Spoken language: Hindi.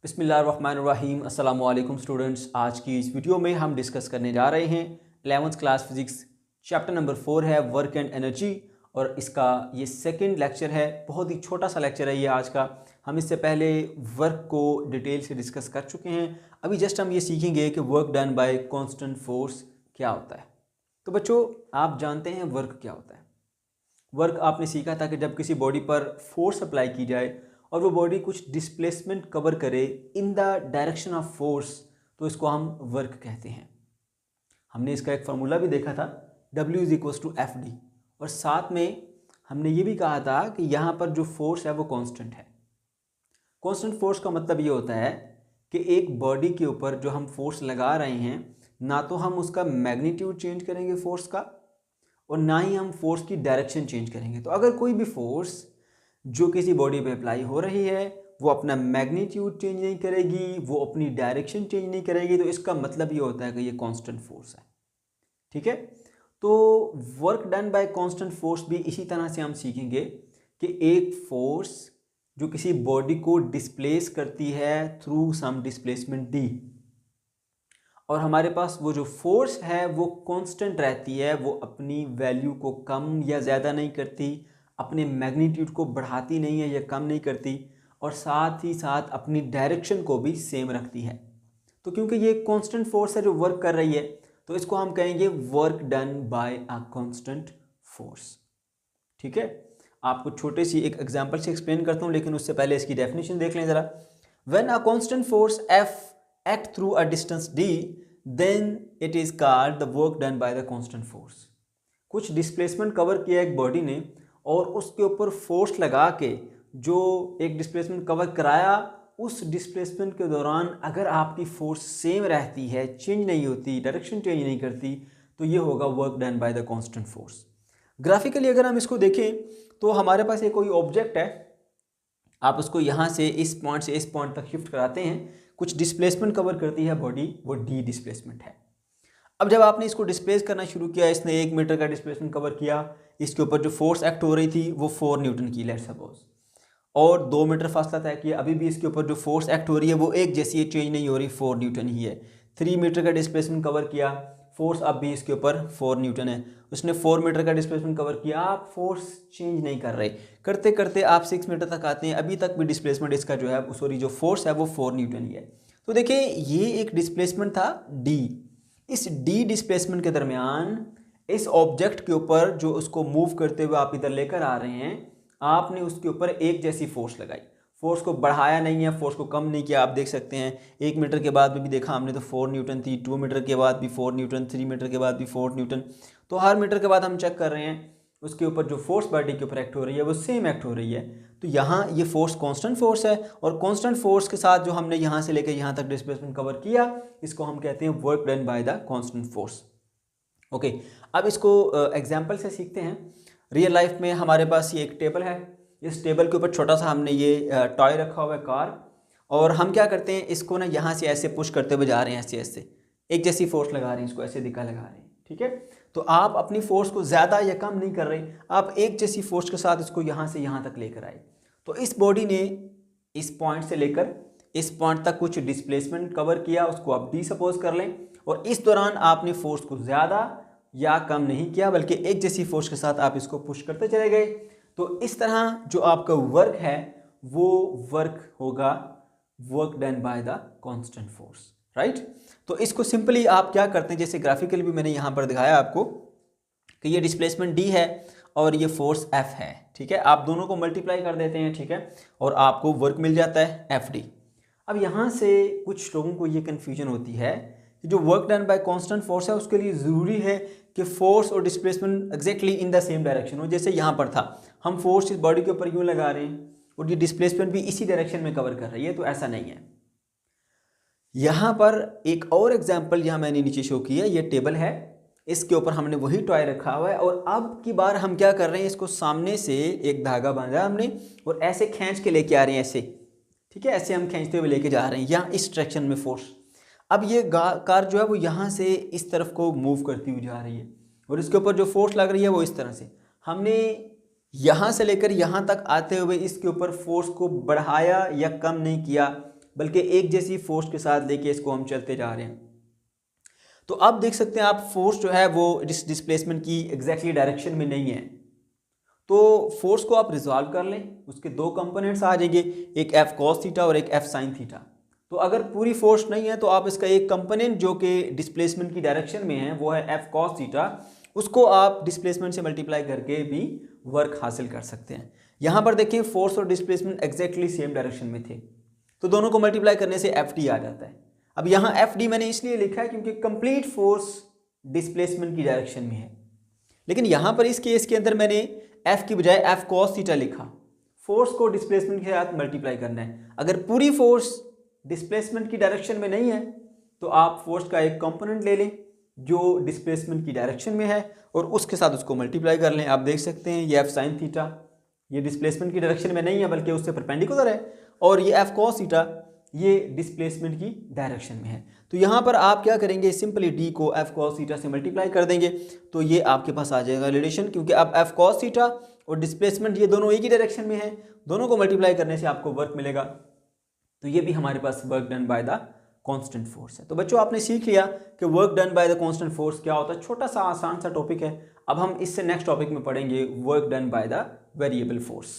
बिस्मिल्लाहिर्रहमानिर्रहीम अस्सलाम वालेकुम स्टूडेंट्स। आज की इस वीडियो में हम डिस्कस करने जा रहे हैं 11th class physics chapter number 4 है वर्क एंड एनर्जी, और इसका ये सेकंड लेक्चर है। बहुत ही छोटा सा लेक्चर है ये आज का। हम इससे पहले वर्क को डिटेल से डिस्कस कर चुके हैं। अभी जस्ट हम ये सीखेंगे कि work done bye constant force क्या होता है। तो बच्चों, आप जानते हैं वर्क क्या होता है। वर्क आपने सीखा था कि जब किसी बॉडी पर फोर्स अप्लाई की जाए और वो बॉडी कुछ डिस्प्लेसमेंट कवर करे in the direction of force, तो इसको हम वर्क कहते हैं। हमने इसका एक फार्मूला भी देखा था, W = FD, और साथ में हमने ये भी कहा था कि यहाँ पर जो फोर्स है वो कांस्टेंट है। कांस्टेंट फोर्स का मतलब ये होता है कि एक बॉडी के ऊपर जो हम फोर्स लगा रहे हैं, ना तो हम उसका मैग्नीट्यूड चेंज करेंगे फोर्स का, और ना ही हम फोर्स की डायरेक्शन चेंज करेंगे। तो अगर कोई भी फोर्स जो किसी बॉडी पे अप्लाई हो रही है वो अपना मैग्नीट्यूड चेंज नहीं करेगी, वो अपनी डायरेक्शन चेंज नहीं करेगी, तो इसका मतलब ये होता है कि ये कांस्टेंट फोर्स है। ठीक है, तो work done bye constant force भी इसी तरह से हम सीखेंगे कि एक फोर्स जो किसी बॉडी को डिस्प्लेस करती है थ्रू सम डिस्प्लेसमेंट डी, और हमारे पास वो जो फोर्स है वो कांस्टेंट रहती है, वो अपनी वैल्यू को कम या ज़्यादा नहीं करती, अपने मैग्नीट्यूड को बढ़ाती नहीं है या कम नहीं करती, और साथ ही साथ अपनी डायरेक्शन को भी सेम रखती है। तो क्योंकि ये कांस्टेंट फोर्स है जो वर्क कर रही है, तो इसको हम कहेंगे work done bye a constant force. ठीक है, आपको छोटे सी एक एग्जांपल से एक्सप्लेन करता हूँ, लेकिन उससे पहले इसकी डेफिनेशन देख लें ज़रा। When a constant force F act through a distance d, then it is called the work done by the constant force। कुछ डिस्प्लेसमेंट कवर किया एक बॉडी ने और उसके ऊपर फोर्स लगा के जो एक डिस्प्लेसमेंट कवर कराया, उस डिस्प्लेसमेंट के दौरान अगर आपकी फोर्स सेम रहती है, चेंज नहीं होती, डायरेक्शन चेंज नहीं करती, तो ये होगा work done by the constant force. Graphically अगर हम इसको देखें तो हमारे पास एक कोई ऑब्जेक्ट है, आप उसको यहाँ से इस पॉइंट से इस पॉइंट तक शिफ्ट कराते हैं, कुछ डिस्प्लेसमेंट कवर करती है बॉडी, वो डी डिस्प्लेसमेंट है। अब जब आपने इसको डिस्प्लेस करना शुरू किया, इसने 1 मीटर का डिस्प्लेसमेंट कवर किया, इसके ऊपर जो फोर्स एक्ट हो रही थी वो 4 न्यूटन की, लेट्स सपोज, और 2 मीटर फासला तय किया, अभी भी इसके ऊपर जो फोर्स एक्ट हो रही है वो एक जैसी है, चेंज नहीं हो रही, 4 न्यूटन ही है। 3 मीटर का डिस्प्लेसमेंट कवर किया, फोर्स अब भी इसके ऊपर 4 न्यूटन है। उसने 4 मीटर का डिस्प्लेसमेंट कवर किया, आप फोर्स चेंज नहीं कर रहे, करते करते आप 6 मीटर तक आते हैं, अभी तक भी डिस्प्लेसमेंट इसका जो है, सॉरी, जो फोर्स है वो 4 न्यूटन ही है। तो देखिए, ये एक डिस्प्लेसमेंट था डी। इस डी डिस्प्लेसमेंट के दरमियान इस ऑब्जेक्ट के ऊपर जो उसको मूव करते हुए आप इधर लेकर आ रहे हैं, आपने उसके ऊपर एक जैसी फोर्स लगाई, फोर्स को बढ़ाया नहीं है, फोर्स को कम नहीं किया। आप देख सकते हैं 1 मीटर के बाद भी देखा हमने तो 4 न्यूटन थी, 2 मीटर के बाद भी 4 न्यूटन, 3 मीटर के बाद भी 4 न्यूटन। तो हर मीटर के बाद हम चेक कर रहे हैं उसके ऊपर जो फोर्स बॉडी के ऊपर एक्ट हो रही है वो सेम एक्ट हो रही है। तो यहाँ ये फोर्स कांस्टेंट फोर्स है, और कांस्टेंट फोर्स के साथ जो हमने यहाँ से लेकर यहाँ तक डिस्प्लेसमेंट कवर किया, इसको हम कहते हैं work done by the constant force. Okay, अब इसको एग्जाम्पल से सीखते हैं। रियल लाइफ में हमारे पास ये एक टेबल है, इस टेबल के ऊपर छोटा सा हमने ये टॉय रखा हुआ है, कार, और हम क्या करते हैं, इसको ना यहाँ से ऐसे पुश करते हुए जा रहे हैं, ऐसे ऐसे एक जैसी फोर्स लगा रहे हैं, इसको ऐसे दिखा लगा रहे हैं। ठीक है, तो आप अपनी फोर्स को ज़्यादा या कम नहीं कर रहे, आप एक जैसी फोर्स के साथ इसको यहाँ से यहाँ तक लेकर आए। तो इस बॉडी ने इस पॉइंट से लेकर इस पॉइंट तक कुछ डिस्प्लेसमेंट कवर किया, उसको आप डी सपोज कर लें, और इस दौरान आपने फोर्स को ज़्यादा या कम नहीं किया, बल्कि एक जैसी फोर्स के साथ आप इसको पुश करते चले गए। तो इस तरह जो आपका वर्क है वो वर्क होगा work done by the constant force, right. तो इसको सिंपली आप क्या करते हैं, जैसे ग्राफिकली भी मैंने यहाँ पर दिखाया आपको कि ये डिस्प्लेसमेंट डी है और ये फोर्स एफ है। ठीक है, आप दोनों को मल्टीप्लाई कर देते हैं, ठीक है, और आपको वर्क मिल जाता है एफ डी। अब यहाँ से कुछ लोगों को ये कन्फ्यूजन होती है कि जो work done bye constant force है उसके लिए ज़रूरी है कि फोर्स और displacement exactly in the same direction हो। जैसे यहाँ पर था, हम फोर्स इस बॉडी के ऊपर यूँ लगा रहे हैं और ये डिस्प्लेसमेंट भी इसी डायरेक्शन में कवर कर रही है, तो ऐसा नहीं है। यहाँ पर एक और एग्जाम्पल यहाँ मैंने नीचे शो की है, ये टेबल है, इसके ऊपर हमने वही टॉय रखा हुआ है, और अब की बार हम क्या कर रहे हैं, इसको सामने से एक धागा बांधा हमने और ऐसे खींच के लेके आ रहे हैं, ऐसे। ठीक है, ऐसे हम खींचते हुए लेके जा रहे हैं यहाँ इस डायरेक्शन में फोर्स। अब ये कार जो है वो यहाँ से इस तरफ को मूव करती हुई जा रही है, और इसके ऊपर जो फोर्स लग रही है वो इस तरह से। हमने यहाँ से लेकर यहाँ तक आते हुए इसके ऊपर फोर्स को बढ़ाया या कम नहीं किया, बल्कि एक जैसी फोर्स के साथ लेके इसको हम चलते जा रहे हैं। तो अब देख सकते हैं आप फोर्स जो है वो डिस्प्लेसमेंट की एग्जैक्टली डायरेक्शन में नहीं है। तो फोर्स को आप रिजॉल्व कर लें, उसके दो कंपोनेंट्स आ जाएंगे, एक एफ कॉस थीटा और एक एफ साइन थीटा। तो अगर पूरी फोर्स नहीं है तो आप इसका एक कंपोनेंट जो कि डिस्प्लेसमेंट की डायरेक्शन में है वो है एफ कॉस थीटा, उसको आप डिस्प्लेसमेंट से मल्टीप्लाई करके भी वर्क हासिल कर सकते हैं। यहाँ पर देखिए फोर्स और डिस्प्लेसमेंट एग्जैक्टली सेम डायरेक्शन में थे, तो दोनों को मल्टीप्लाई करने से एफ डी आ जाता है। अब यहाँ एफ डी मैंने इसलिए लिखा है क्योंकि कंप्लीट फोर्स डिस्प्लेसमेंट की डायरेक्शन में है, लेकिन यहाँ पर इस केस के अंदर मैंने एफ की बजाय एफ कॉस थीटा लिखा। फोर्स को डिस्प्लेसमेंट के साथ मल्टीप्लाई करना है। अगर पूरी फोर्स डिस्प्लेसमेंट की डायरेक्शन में नहीं है तो आप फोर्स का एक कंपोनेंट ले लें जो डिस्प्लेसमेंट की डायरेक्शन में है और उसके साथ उसको मल्टीप्लाई कर लें। आप देख सकते हैं ये एफ साइन थीटा ये डिस्प्लेसमेंट की डायरेक्शन में नहीं है बल्कि उससे परपेंडिकुलर है, और ये एफ कॉस थीटा ये डिस्प्लेसमेंट की डायरेक्शन में है। तो यहाँ पर आप क्या करेंगे, सिंपली डी को एफ कॉस थीटा से मल्टीप्लाई कर देंगे तो ये आपके पास आ जाएगा रिलेशन, क्योंकि अब एफ कॉस थीटा और डिस्प्लेसमेंट ये दोनों एक ही डायरेक्शन में है, दोनों को मल्टीप्लाई करने से आपको वर्क मिलेगा। तो ये भी हमारे पास work done by the constant force है। तो बच्चों आपने सीख लिया कि work done by the constant force क्या होता है। छोटा सा आसान सा टॉपिक है। अब हम इससे नेक्स्ट टॉपिक में पढ़ेंगे work done by the variable force.